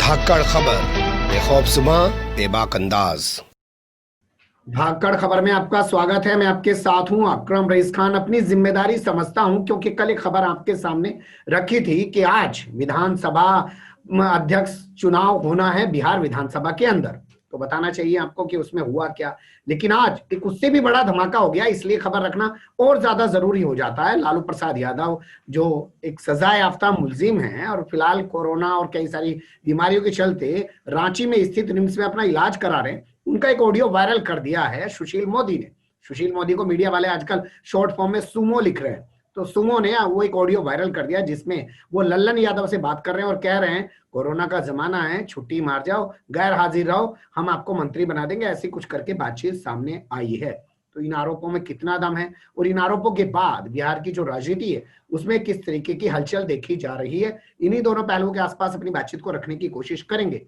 धाकड़ खबर, बेखौफ सुबह, बेबाक अंदाज। धाकड़ खबर में आपका स्वागत है। मैं आपके साथ हूं अकरम रईस खान। अपनी जिम्मेदारी समझता हूं क्योंकि कल एक खबर आपके सामने रखी थी कि आज विधानसभा अध्यक्ष चुनाव होना है बिहार विधानसभा के अंदर, तो बताना चाहिए आपको कि उसमें हुआ क्या। लेकिन आज एक उससे भी बड़ा धमाका हो गया, इसलिए खबर रखना और ज्यादा जरूरी हो जाता है। लालू प्रसाद यादव जो एक सजा याफ्ता मुलजिम हैं और फिलहाल कोरोना और कई सारी बीमारियों के चलते रांची में स्थित रिम्स में अपना इलाज करा रहे हैं, उनका एक ऑडियो वायरल कर दिया है सुशील मोदी ने। सुशील मोदी को मीडिया वाले आजकल शॉर्ट फॉर्म में सुमो लिख रहे हैं, तो सुमो ने वो एक ऑडियो वायरल कर दिया जिसमें वो लल्लन यादव से बात कर रहे हैं और कह रहे हैं कोरोना का जमाना है, छुट्टी मार जाओ, गैर हाजिर रहो, हम आपको मंत्री बना देंगे, ऐसी कुछ करके बातचीत सामने आई है। तो इन आरोपों में कितना दम है और इन आरोपों के बाद बिहार की जो राजनीति है उसमें किस तरीके की हलचल देखी जा रही है, इन्हीं दोनों पहलुओं के आसपास अपनी बातचीत को रखने की कोशिश करेंगे।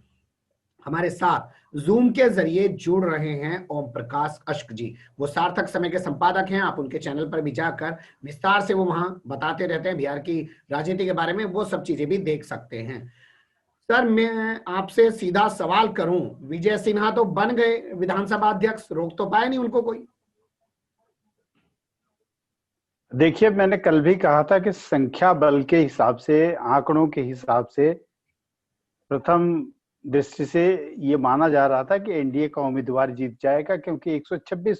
हमारे साथ जूम के जरिए जुड़ रहे हैं ओम प्रकाश अश्क जी। वो सार्थक समय के संपादक हैं। आप उनके चैनल पर भी जाकर विस्तार से वो वहां बताते रहते हैं बिहार की राजनीति के बारे में, वो सब चीजें भी देख सकते हैं। सर, मैं आपसे सीधा सवाल करूं, विजय सिन्हा तो बन गए विधानसभा अध्यक्ष, रोक तो पाया नहीं उनको कोई? देखिए, मैंने कल भी कहा था कि संख्या बल के हिसाब से, आंकड़ों के हिसाब से प्रथम दृष्टि से ये माना जा रहा था कि एनडीए का उम्मीदवार जीत जाएगा, क्योंकि 126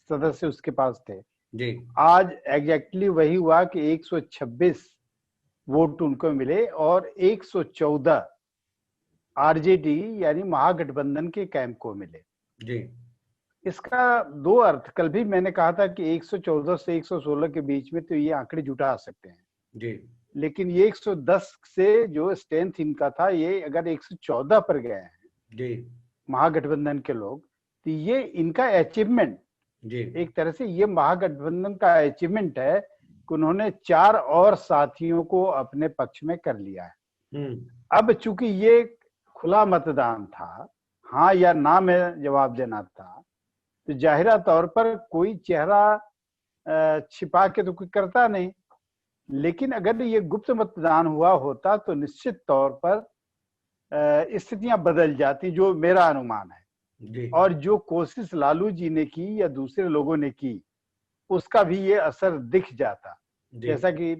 सदस्य उसके पास थे जी। आज एग्जैक्टली वही हुआ कि 126 वोट उनको मिले और 114 आरजेडी यानी महागठबंधन के कैंप को मिले जी। इसका दो अर्थ, कल भी मैंने कहा था कि 114 से 116 के बीच में तो ये आंकड़े जुटा सकते हैं जी। लेकिन ये 110 से जो स्ट्रेंथ इनका था, ये अगर 114 पर गए हैं जी महागठबंधन के लोग, तो ये इनका अचीवमेंट, जी एक तरह से ये महागठबंधन का अचीवमेंट है कि उन्होंने 4 और साथियों को अपने पक्ष में कर लिया है। अब चूंकि ये खुला मतदान था, हाँ या ना में जवाब देना था, तो जाहिरा तौर पर कोई चेहरा छिपा के तो कोई करता नहीं। लेकिन अगर ये गुप्त मतदान हुआ होता तो निश्चित तौर पर स्थितियां बदल जाती, जो मेरा अनुमान है। और जो कोशिश लालू जी ने की या दूसरे लोगों ने की, उसका भी ये असर दिख जाता। जैसा कि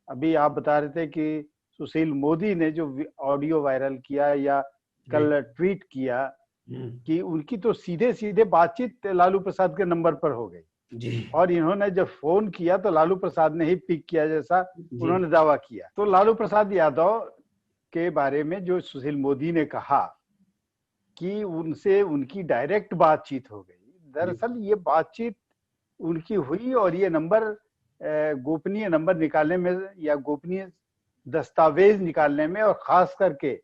अभी आप बता रहे थे कि सुशील मोदी ने जो ऑडियो वायरल किया या कल ट्वीट किया कि उनकी तो सीधे सीधे बातचीत लालू प्रसाद के नंबर पर हो गई और इन्होंने जब फोन किया तो लालू प्रसाद ने ही पिक किया, जैसा उन्होंने दावा किया। तो लालू प्रसाद यादव के बारे में जो सुशील मोदी ने कहा कि उनसे उनकी डायरेक्ट बातचीत हो गई, दरअसल ये बातचीत उनकी हुई और ये नंबर गोपनीय नंबर निकालने में या गोपनीय दस्तावेज निकालने में और खास करके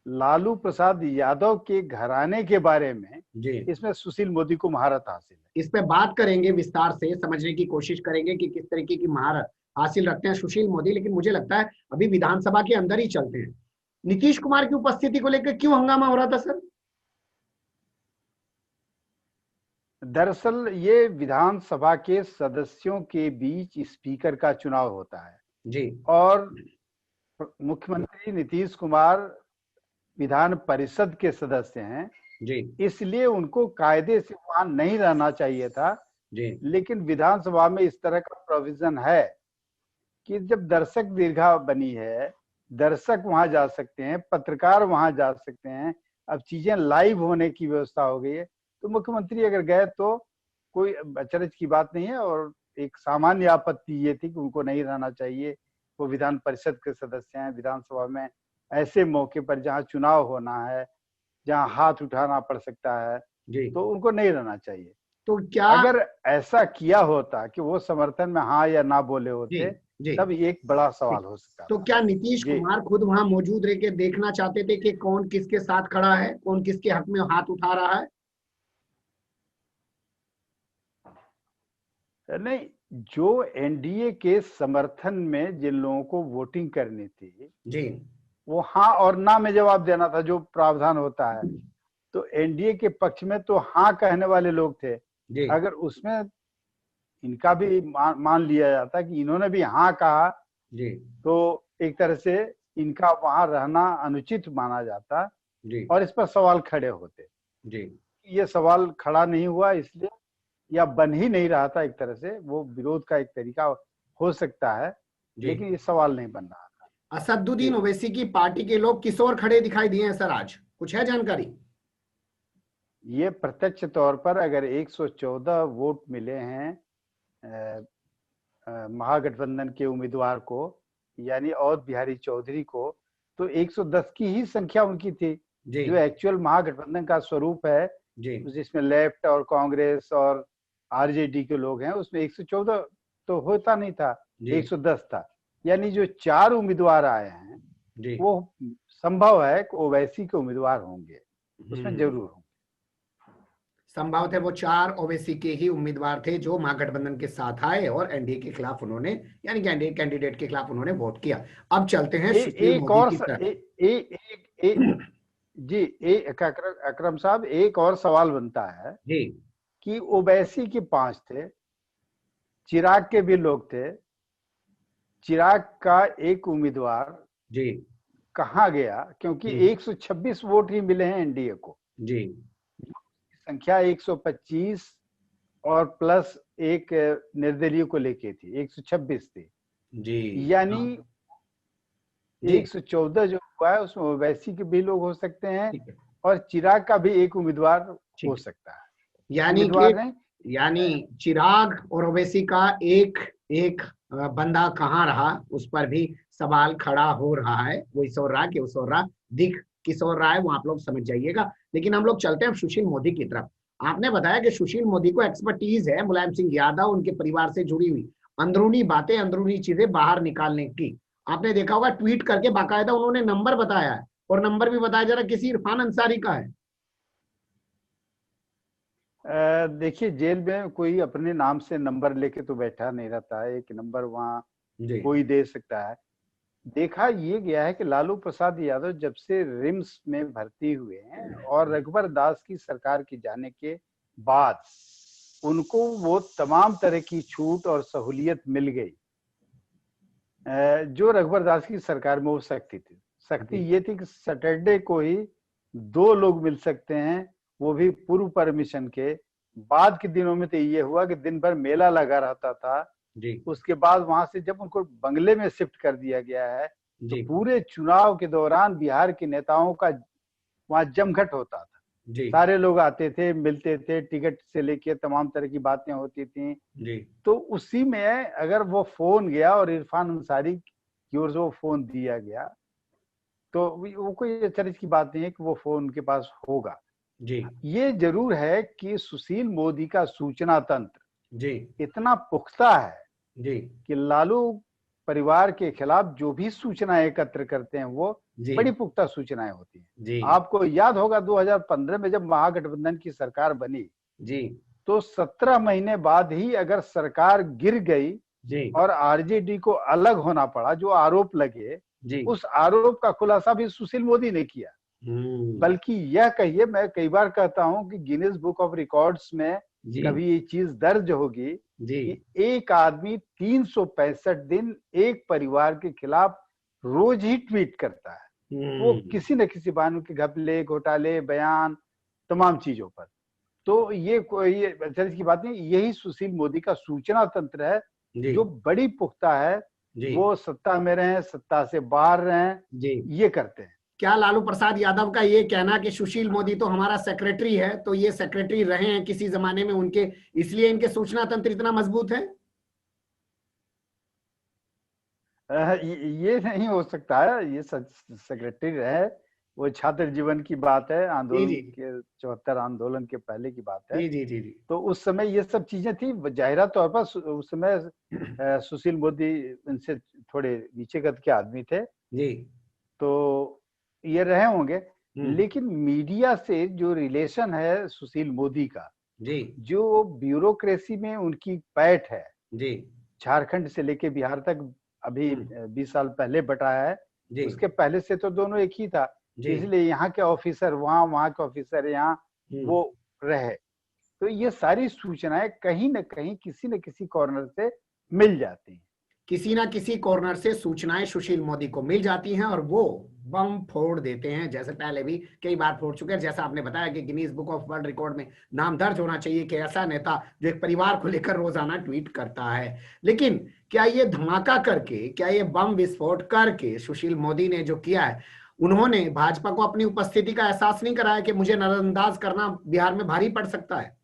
लालू प्रसाद यादव के घराने के बारे में इसमें सुशील मोदी को महारत हासिल है। इस पे बात करेंगे, विस्तार से समझने की कोशिश करेंगे कि किस तरीके की महारत हासिल रखते हैं सुशील मोदी। लेकिन मुझे लगता है अभी विधानसभा के अंदर ही चलते हैं। नीतीश कुमार की उपस्थिति को लेकर क्यों हंगामा हो रहा था सर? दरअसल ये विधानसभा के सदस्यों के बीच स्पीकर का चुनाव होता है जी, और मुख्यमंत्री नीतीश कुमार विधान परिषद के सदस्य हैं जी, इसलिए उनको कायदे से वहां नहीं रहना चाहिए था जी। लेकिन विधानसभा में इस तरह का प्रोविजन है कि जब दर्शक दीर्घा बनी है, दर्शक वहां जा सकते हैं, पत्रकार वहां जा सकते हैं, अब चीजें लाइव होने की व्यवस्था हो गई है, तो मुख्यमंत्री अगर गए तो कोई अचरज की बात नहीं है। और एक सामान्य आपत्ति ये थी कि उनको नहीं रहना चाहिए, वो विधान परिषद के सदस्य हैं। विधानसभा में ऐसे मौके पर जहाँ चुनाव होना है, जहाँ हाथ उठाना पड़ सकता है, तो उनको नहीं रहना चाहिए। तो क्या अगर ऐसा किया होता कि वो समर्थन में हाँ या ना बोले होते, तब एक बड़ा सवाल हो सकता तो क्या नीतीश कुमार खुद वहां मौजूद रह के देखना चाहते थे कि कौन किसके साथ खड़ा है, कौन किसके हक में हाथ उठा रहा है? नहीं, जो एनडीए के समर्थन में जिन लोगों को वोटिंग करनी थी जी, वो हाँ और ना में जवाब देना था, जो प्रावधान होता है। तो एनडीए के पक्ष में तो हाँ कहने वाले लोग थे। अगर उसमें इनका भी मान लिया जाता कि इन्होंने भी हाँ कहा, तो एक तरह से इनका वहां रहना अनुचित माना जाता जी और इस पर सवाल खड़े होते। जी ये सवाल खड़ा नहीं हुआ इसलिए, या बन ही नहीं रहा था। एक तरह से वो विरोध का एक तरीका हो सकता है, जी। लेकिन ये सवाल नहीं बन रहा था। असदुद्दीन ओवैसी की पार्टी के लोग किस ओर खड़े दिखाई दिए हैं सर, आज कुछ है जानकारी? ये प्रत्यक्ष तौर पर अगर 114 वोट मिले हैं महागठबंधन के उम्मीदवार को, यानी अवध बिहारी चौधरी को, तो 110 की ही संख्या उनकी थी। जी जो एक्चुअल महागठबंधन का स्वरूप है, जी जिसमें लेफ्ट और कांग्रेस और आरजेडी के लोग हैं, उसमें 114 तो होता नहीं था, 110 था। यानी जो 4 उम्मीदवार आए हैं जी वो संभव है कि ओवैसी के उम्मीदवार होंगे, उसमें जरूर होंगे। संभवतः वो 4 ओवैसी के ही उम्मीदवार थे जो महागठबंधन के साथ आए और एनडीए के खिलाफ उन्होंने, यानी कि एनडीए कैंडिडेट के खिलाफ उन्होंने वोट किया। अब चलते हैं सुशील मोदी की तरफ। जी अकरम साहब, एक और सवाल बनता है जी कि ओवैसी के 5 थे, चिराग के भी लोग थे, चिराग का एक उम्मीदवार जी कहाँ गया? क्योंकि 126 वोट ही मिले हैं एनडीए को। जी संख्या 125 और प्लस एक निर्दलीय को लेके थी, 126 थी। जी यानी 114 जो हुआ है उसमें ओवैसी के भी लोग हो सकते हैं और चिराग का भी एक उम्मीदवार हो सकता है। यानी चिराग और ओवैसी का एक एक बंदा कहाँ रहा, उस पर भी सवाल खड़ा हो रहा है। वो इस ओर रहा कि उस ओर रहा, दिख किस ओर रहा है वो आप लोग समझ जाइएगा। लेकिन हम लोग चलते हैं सुशील मोदी की तरफ। आपने बताया कि सुशील मोदी को एक्सपर्टीज है मुलायम सिंह यादव, उनके परिवार से जुड़ी हुई अंदरूनी बातें, अंदरूनी चीजें बाहर निकालने की। आपने देखा होगा ट्वीट करके बाकायदा उन्होंने नंबर बताया है, और नंबर भी बताया जा रहा किसी इरफान अंसारी का है। देखिए, जेल में कोई अपने नाम से नंबर लेके तो बैठा नहीं रहता है, एक नंबर वहाँ कोई दे सकता है। देखा ये गया है कि लालू प्रसाद यादव जब से रिम्स में भर्ती हुए हैं और रघुवर दास की सरकार के जाने के बाद उनको वो तमाम तरह की छूट और सहूलियत मिल गई जो रघुवर दास की सरकार में वो सख्ती थी। सख्ती ये थी कि सैटरडे को ही 2 लोग मिल सकते हैं, वो भी पूर्व परमिशन के। बाद के दिनों में तो ये हुआ कि दिन भर मेला लगा रहता था। उसके बाद वहां से जब उनको बंगले में शिफ्ट कर दिया गया है तो पूरे चुनाव के दौरान बिहार के नेताओं का वहां जमघट होता था। सारे लोग आते थे, मिलते थे, टिकट से लेके तमाम तरह की बातें होती थी। तो उसी में अगर वो फोन गया और इरफान अंसारी की ओर से वो फोन दिया गया तो वो कोई आश्चर्य की बात नहीं है कि वो फोन उनके पास होगा। ये जरूर है कि सुशील मोदी का सूचना तंत्र इतना पुख्ता है कि लालू परिवार के खिलाफ जो भी सूचनाएं एकत्र करते हैं वो बड़ी पुख्ता सूचनाएं होती हैं। आपको याद होगा 2015 में जब महागठबंधन की सरकार बनी तो 17 महीने बाद ही अगर सरकार गिर गई और आरजेडी को अलग होना पड़ा, जो आरोप लगे उस आरोप का खुलासा भी सुशील मोदी ने किया। बल्कि यह कहिए, मैं कई बार कहता हूं कि गिनीज बुक ऑफ रिकॉर्ड्स में कभी ये चीज दर्ज होगी कि एक आदमी 365 दिन एक परिवार के खिलाफ रोज ही ट्वीट करता है, वो किसी न किसी बहाने के घपले, घोटाले, बयान, तमाम चीजों पर। तो ये कोई आश्चर्य की बात नहीं, यही सुशील मोदी का सूचना तंत्र है जो बड़ी पुख्ता है। वो सत्ता में रहे, सत्ता से बाहर रहे, ये करते हैं। क्या लालू प्रसाद यादव का ये कहना कि सुशील मोदी तो हमारा सेक्रेटरी है, तो ये सेक्रेटरी रहे हैं किसी जमाने में उनके, इसलिए इनके सूचना तंत्र इतना मजबूत है? ये नहीं हो सकता है, ये सेक्रेटरी रहे, वो छात्र जीवन की बात है, आंदोलन के 74 आंदोलन के पहले की बात है। तो उस समय ये सब चीजें थी। जाहिरा तौर पर उस समय सुशील मोदी इनसे थोड़े नीचे कद के आदमी थे तो ये रहे होंगे। लेकिन मीडिया से जो रिलेशन है सुशील मोदी का, जो ब्यूरोक्रेसी में उनकी पैठ है, झारखंड से लेके बिहार तक अभी 20 साल पहले बटाया है, उसके पहले से तो दोनों एक ही था, इसलिए यहाँ के ऑफिसर वहां, वहां के ऑफिसर यहाँ, वो रहे। तो ये सारी सूचनाएं कहीं न कहीं किसी न किसी कॉर्नर से मिल जाती हैं। किसी ना किसी कॉर्नर से सूचनाएं सुशील मोदी को मिल जाती हैं और वो बम फोड़ देते हैं, जैसे पहले भी कई बार फोड़ चुके हैं। जैसा आपने बताया कि Guinness book of world record में नाम दर्ज होना चाहिए कि ऐसा नेता जो एक परिवार को लेकर रोजाना ट्वीट करता है। लेकिन क्या ये धमाका करके, क्या ये बम विस्फोट करके सुशील मोदी ने जो किया है, उन्होंने भाजपा को अपनी उपस्थिति का एहसास नहीं कराया कि मुझे नजरअंदाज करना बिहार में भारी पड़ सकता है?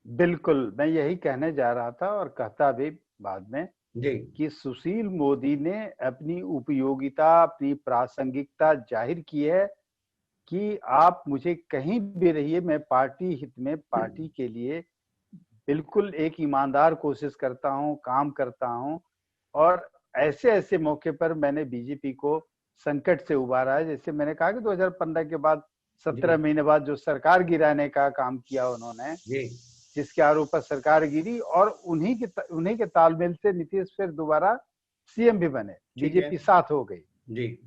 बिल्कुल, मैं यही कहने जा रहा था और कहता भी बाद में जी कि सुशील मोदी ने अपनी उपयोगिता, अपनी प्रासंगिकता जाहिर की है कि आप मुझे कहीं भी रहिए, मैं पार्टी हित में, पार्टी के लिए बिल्कुल एक ईमानदार कोशिश करता हूं, काम करता हूं। और ऐसे ऐसे मौके पर मैंने बीजेपी को संकट से उबारा है। जैसे मैंने कहा कि 2015 के बाद 17 महीने बाद जो सरकार गिराने का काम किया उन्होंने, जिसके आरोप पर सरकार गिरी, और उन्हीं के तालमेल से नीतीश फिर दोबारा सीएम भी बने, बीजेपी साथ हो गई जी।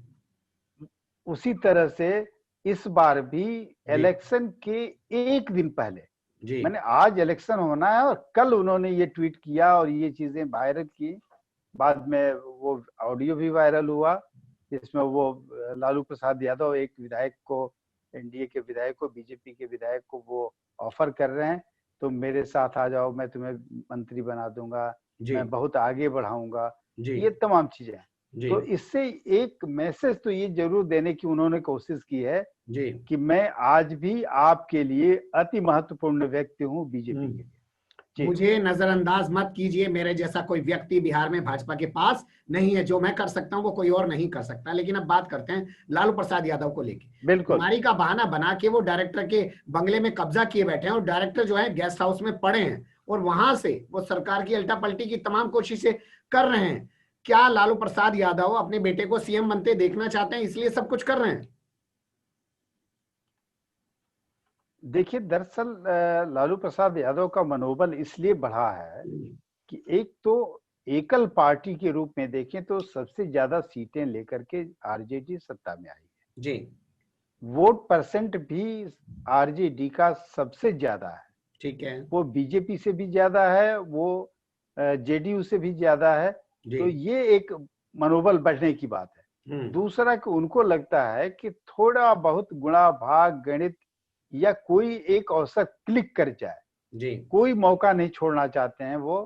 उसी तरह से इस बार भी इलेक्शन के एक दिन पहले, मैंने आज इलेक्शन होना है और कल उन्होंने ये ट्वीट किया और ये चीजें वायरल की। बाद में वो ऑडियो भी वायरल हुआ जिसमें वो लालू प्रसाद यादव, एक विधायक को, एनडीए के विधायक को, बीजेपी के विधायक को वो ऑफर कर रहे हैं, तुम मेरे साथ आ जाओ, मैं तुम्हें मंत्री बना दूंगा, मैं बहुत आगे बढ़ाऊंगा, ये तमाम चीजें। तो इससे एक मैसेज तो ये जरूर देने की उन्होंने कोशिश की है कि मैं आज भी आपके लिए अति महत्वपूर्ण व्यक्ति हूँ बीजेपी के लिए। मुझे नजरअंदाज मत कीजिए, मेरे जैसा कोई व्यक्ति बिहार में भाजपा के पास नहीं है, जो मैं कर सकता हूं वो कोई और नहीं कर सकता। लेकिन अब बात करते हैं लालू प्रसाद यादव को लेके। बिल्कुल, बीमारी का बहाना बना के वो डायरेक्टर के बंगले में कब्जा किए बैठे हैं और डायरेक्टर जो है गेस्ट हाउस में पड़े हैं और वहां से वो सरकार की अल्टा पलटी की तमाम कोशिशें कर रहे हैं। क्या लालू प्रसाद यादव अपने बेटे को सीएम बनते देखना चाहते हैं, इसलिए सब कुछ कर रहे हैं? देखिए, दरअसल लालू प्रसाद यादव का मनोबल इसलिए बढ़ा है कि एक तो एकल पार्टी के रूप में देखें तो सबसे ज्यादा सीटें लेकर के आरजेडी सत्ता में आई है जी। वोट परसेंट भी आरजेडी का सबसे ज्यादा है, ठीक है, वो बीजेपी से भी ज्यादा है, वो जेडीयू से भी ज्यादा है। तो ये एक मनोबल बढ़ने की बात है। दूसरा कि उनको लगता है कि थोड़ा बहुत गुणा भाग गणित या कोई एक अवसर क्लिक कर जाए, कोई मौका नहीं छोड़ना चाहते हैं वो,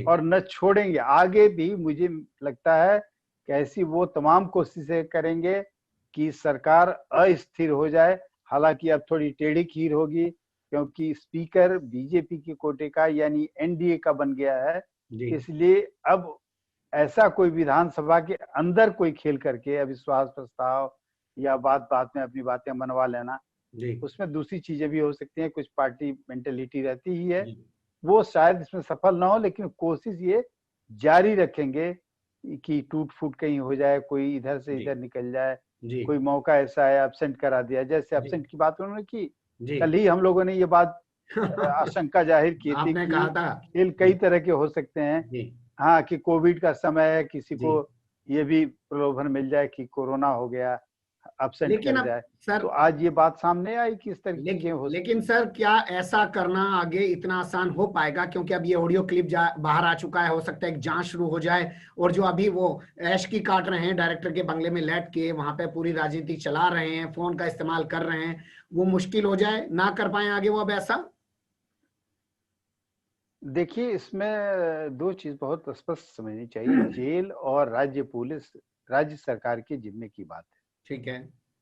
और न छोड़ेंगे आगे भी। मुझे लगता है कि ऐसी वो तमाम कोशिशें करेंगे कि सरकार अस्थिर हो जाए। हालांकि अब थोड़ी टेढ़ी खीर होगी क्योंकि स्पीकर बीजेपी के कोटे का यानी एनडीए का बन गया है, इसलिए अब ऐसा कोई विधानसभा के अंदर कोई खेल करके अविश्वास प्रस्ताव या बात में अपनी बातें मनवा लेना, उसमें दूसरी चीजें भी हो सकती हैं, कुछ पार्टी मेंटेलिटी रहती ही है, वो शायद इसमें सफल ना हो। लेकिन कोशिश ये जारी रखेंगे कि टूट फूट कहीं हो जाए, कोई इधर से इधर निकल जाए, कोई मौका ऐसा है एब्सेंट करा दिया, जैसे एब्सेंट की बात उन्होंने की। कल ही हम लोगों ने ये बात आशंका जाहिर की थी कि खेल कई तरह के हो सकते हैं। हाँ, कि कोविड का समय है, किसी को ये भी प्रलोभन मिल जाए कि कोरोना हो गया, एब्सेंट कर जाए। तो आज ये बात सामने आई कि इस तरह की चीजें हो। लेकिन सर, क्या ऐसा करना आगे इतना आसान हो पाएगा? क्योंकि अब ये ऑडियो क्लिप बाहर आ चुका है, हो सकता है एक जांच शुरू हो जाए, और जो अभी वो ऐश की काट रहे हैं डायरेक्टर के बंगले में लेट के, वहां पे पूरी राजनीति चला रहे हैं, फोन का इस्तेमाल कर रहे हैं, वो मुश्किल हो जाए, ना कर पाए आगे वो अब ऐसा? देखिए, इसमें दो चीज बहुत स्पष्ट समझनी चाहिए। जेल और राज्य पुलिस राज्य सरकार के जिम्मे की बात है। ठीक है।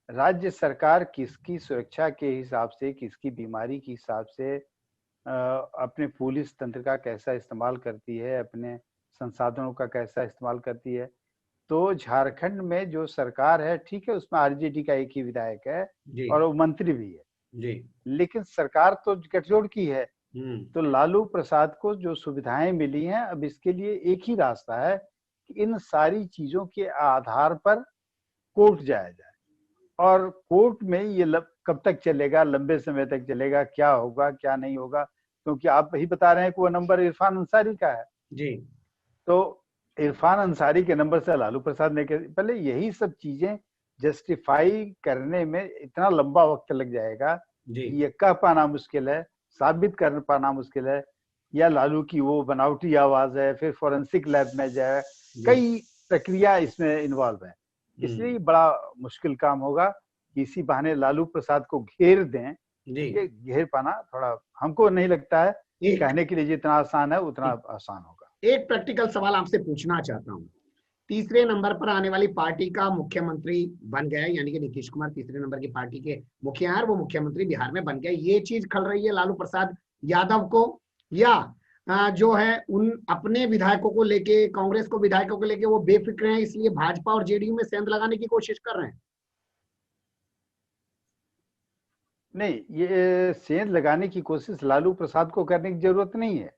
राज्य सरकार किसकी सुरक्षा के हिसाब से, किसकी बीमारी के हिसाब से अपने पुलिस तंत्र का कैसा इस्तेमाल करती है, अपने संसाधनों का कैसा इस्तेमाल करती है। तो झारखंड में जो सरकार है, ठीक है, उसमें आरजेडी का एक ही विधायक है और वो मंत्री भी है, लेकिन सरकार तो गठजोड़ की है। तो लालू प्रसाद को जो सुविधाएं मिली हैं, अब इसके लिए एक ही रास्ता है कि इन सारी चीजों के आधार पर कोर्ट जाया जाए। और कोर्ट में ये कब तक चलेगा, लंबे समय तक चलेगा, क्या होगा क्या नहीं होगा, क्योंकि आप ही बता रहे हैं कि वो नंबर इरफान अंसारी का है। तो इरफान अंसारी के नंबर से लालू प्रसाद ने पहले यही सब चीजें जस्टिफाई करने में इतना लंबा वक्त लग जाएगा, ये कह पाना मुश्किल है, साबित कर पाना मुश्किल है या लालू की वो बनावटी आवाज है, फिर फोरेंसिक लैब में जाए, कई प्रक्रिया इसमें इन्वॉल्व है। इसलिए बड़ा मुश्किल काम होगा कि इसी बहाने लालू प्रसाद को घेर दें। ये घेर पाना थोड़ा हमको नहीं लगता है, कहने के लिए जितना आसान है उतना आसान होगा। एक प्रैक्टिकल सवाल आपसे पूछना चाहता हूँ, तीसरे नंबर पर आने वाली पार्टी का मुख्यमंत्री बन गया, यानी कि नीतीश कुमार तीसरे नंबर की पार्टी के मुखिया हैं, वो मुख्यमंत्री बिहार में बन गए। ये चीज खल रही है लालू प्रसाद यादव को, या जो है उन अपने विधायकों को लेके, कांग्रेस को विधायकों को लेके वो बेफिक्र हैं, इसलिए भाजपा और जेडीयू में सेंध लगाने की कोशिश कर रहे हैं? नहीं, ये सेंध लगाने की कोशिश लालू प्रसाद को करने की जरूरत नहीं है।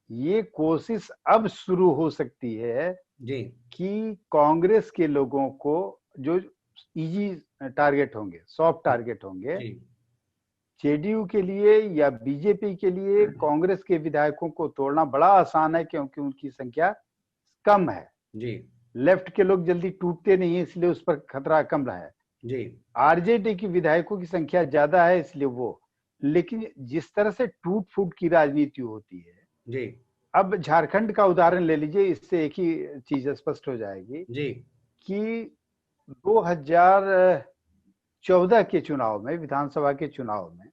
ये कोशिश अब शुरू हो सकती है जी कि कांग्रेस के लोगों को जो इजी टारगेट होंगे, सॉफ्ट टारगेट होंगे, जेडीयू के लिए या बीजेपी के लिए कांग्रेस के विधायकों को तोड़ना बड़ा आसान है, क्योंकि उनकी संख्या कम है। लेफ्ट के लोग जल्दी टूटते नहीं है, इसलिए उस पर खतरा कम रहा है। आरजेडी की विधायकों की संख्या ज्यादा है, इसलिए वो, लेकिन जिस तरह से टूट फूट की राजनीति होती है, अब झारखंड का उदाहरण ले लीजिए, इससे एक ही चीज स्पष्ट हो जाएगी कि 2014 के चुनाव में, विधानसभा के चुनाव में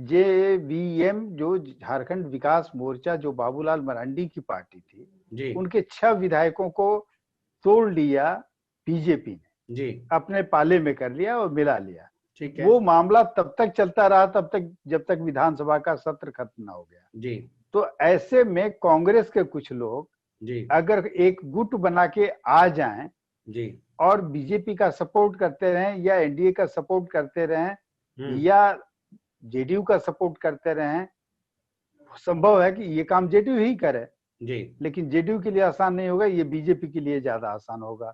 जेवीएम जो झारखंड विकास मोर्चा, जो बाबूलाल मरांडी की पार्टी थी, उनके 6 विधायकों को तोड़ लिया बीजेपी ने, अपने पाले में कर लिया और मिला लिया। वो मामला तब तक चलता रहा, तब तक जब तक विधानसभा का सत्र खत्म ना हो गया। तो ऐसे में कांग्रेस के कुछ लोग अगर एक गुट बना के आ जाएं और बीजेपी का सपोर्ट करते रहें, या एनडीए का सपोर्ट करते रहें, या जेडीयू का सपोर्ट करते रहें, संभव है कि ये काम जेडीयू ही करे, लेकिन जेडीयू के लिए आसान नहीं होगा, ये बीजेपी के लिए ज्यादा आसान होगा।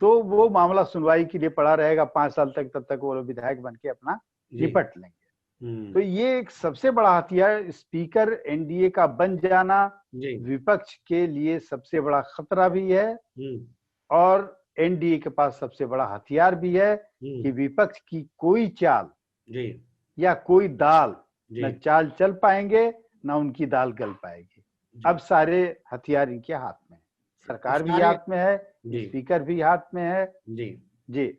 तो वो मामला सुनवाई के लिए पड़ा रहेगा 5 साल तक, तब तक वो विधायक बन के अपना निपट लेंगे। तो ये एक सबसे बड़ा हथियार, स्पीकर एनडीए का बन जाना विपक्ष के लिए सबसे बड़ा खतरा भी है, और एनडीए के पास सबसे बड़ा हथियार भी है कि विपक्ष की कोई चाल या कोई दाल न चाल चल पाएंगे, न उनकी दाल गल पाएगी। अब सारे हथियार इनके हाथ में है, सरकार भी हाथ में है, स्पीकर भी हाथ में है। जी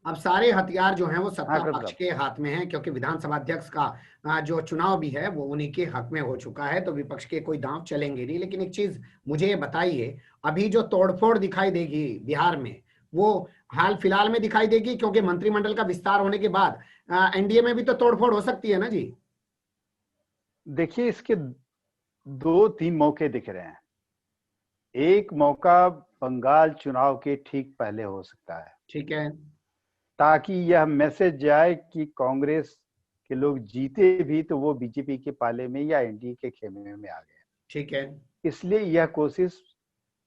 अब सारे हथियार जो हैं वो सत्ता पक्ष के हाथ में हैं, क्योंकि विधानसभा अध्यक्ष का जो चुनाव भी है वो उन्हीं के हक में हो चुका है, तो विपक्ष के कोई दांव चलेंगे नहीं। लेकिन एक चीज मुझे बताइए, अभी जो तोड़फोड़ दिखाई देगी बिहार में, वो हाल फिलहाल में दिखाई देगी, क्योंकि मंत्रिमंडल का विस्तार होने के बाद एनडीए में भी तो तोड़फोड़ हो सकती है ना जी? देखिए, इसके 2-3 मौके दिख रहे हैं। एक मौका बंगाल चुनाव के ठीक पहले हो सकता है, ठीक है, ताकि यह मैसेज जाए कि कांग्रेस के लोग जीते भी तो वो बीजेपी के पाले में या एनडीए के खेमे में आ गए। ठीक है, इसलिए यह कोशिश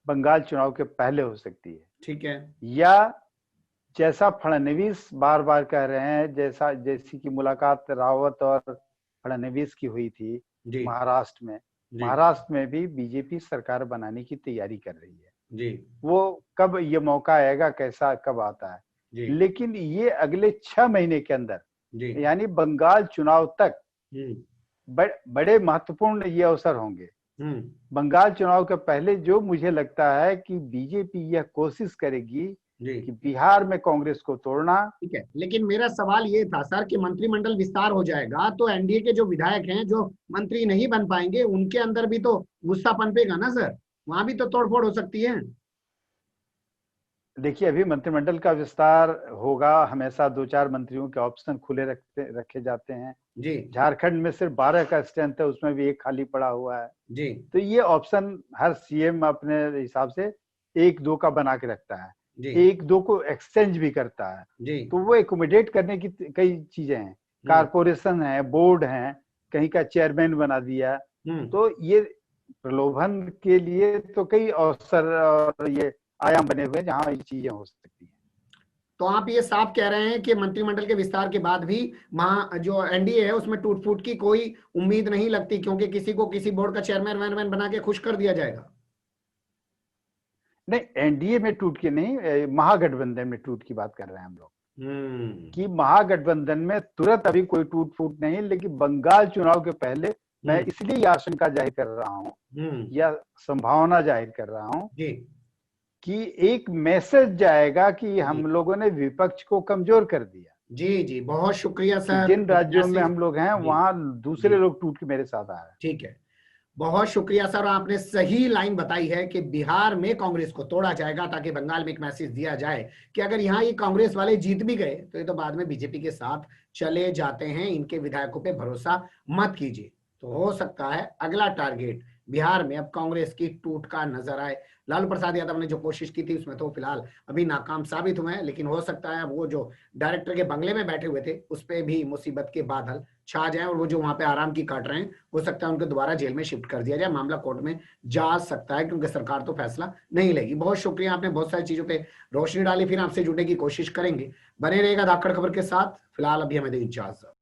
बंगाल चुनाव के पहले हो सकती है। ठीक है, या जैसा फडणवीस बार बार कह रहे हैं, जैसी की मुलाकात रावत और फडणवीस की हुई थी महाराष्ट्र में, महाराष्ट्र में भी बीजेपी सरकार बनाने की तैयारी कर रही है। वो कब ये मौका आएगा, कैसा कब आता है, लेकिन ये अगले 6 महीने के अंदर, यानी बंगाल चुनाव तक बड़े महत्वपूर्ण ये अवसर होंगे। बंगाल चुनाव के पहले जो मुझे लगता है कि बीजेपी यह कोशिश करेगी कि बिहार में कांग्रेस को तोड़ना। ठीक है, लेकिन मेरा सवाल ये था सर कि मंत्रिमंडल विस्तार हो जाएगा तो एनडीए के जो विधायक हैं, जो मंत्री नहीं बन पाएंगे, उनके अंदर भी तो गुस्सा पनपेगा ना सर, वहां भी तो तोड़फोड़ हो सकती है। देखिए, अभी मंत्रिमंडल का विस्तार होगा, हमेशा 2-4 मंत्रियों के ऑप्शन खुले रखे जाते हैं। झारखंड में सिर्फ 12 का स्ट्रेंथ है, उसमें भी एक खाली पड़ा हुआ है। तो ये ऑप्शन हर सीएम अपने हिसाब से 1-2 का बना के रखता है, 1-2 को एक्सचेंज भी करता है। तो वो एकोमोडेट करने की कई चीजें हैं, कारपोरेशन है, बोर्ड है, कहीं का चेयरमैन बना दिया। तो ये प्रलोभन के लिए तो कई अवसर और ये आयाम बने हुए हैं जहां ये चीजें हो सकती हैं। तो आप ये साफ कह रहे हैं कि मंत्रिमंडल के विस्तार के बाद भी जो एनडीए है उसमें टूट फूट की कोई उम्मीद नहीं लगती, क्योंकि किसी को किसी बोर्ड का चेयरमैन बना के खुश कर दिया जाएगा। नहीं, एनडीए में टूट के नहीं, महागठबंधन में टूट की बात कर रहे हैं हम लोग। कि महागठबंधन में तुरंत अभी कोई टूट फूट नहीं, लेकिन बंगाल चुनाव के पहले मैं इसलिए ये आशंका जाहिर कर रहा हूँ या संभावना जाहिर कर रहा हूँ कि एक मैसेज जाएगा कि हम लोगों ने विपक्ष को कमजोर कर दिया। जी जी, बहुत शुक्रिया सर। जिन राज्यों में हम लोग हैं वहां दूसरे लोग टूट के मेरे साथ आ रहे हैं। ठीक है, बहुत शुक्रिया सर। आपने सही लाइन बताई है कि बिहार में कांग्रेस को तोड़ा जाएगा ताकि बंगाल में एक मैसेज दिया जाए कि अगर यहाँ ये कांग्रेस वाले जीत भी गए तो ये तो बाद में बीजेपी के साथ चले जाते हैं, इनके विधायकों पे भरोसा मत कीजिए। तो हो सकता है अगला टारगेट बिहार में अब कांग्रेस की टूट का नजर आए। लालू प्रसाद यादव ने जो कोशिश की थी उसमें तो फिलहाल अभी नाकाम साबित हुए हैं, लेकिन हो सकता है वो जो डायरेक्टर के बंगले में बैठे हुए थे उस पर भी मुसीबत के बादल छा जाए और वो जो वहां पे आराम की काट रहे हैं हो सकता है उनको दोबारा जेल में शिफ्ट कर दिया जाए, मामला कोर्ट में जा सकता है क्योंकि सरकार तो फैसला नहीं लेगी। बहुत शुक्रिया, आपने बहुत सारी चीजों पे रोशनी डाली, फिर आपसे जुड़ने की कोशिश करेंगे। बने रहेगा धाकड़ खबर के साथ। फिलहाल अभी हमें दें इजाजत।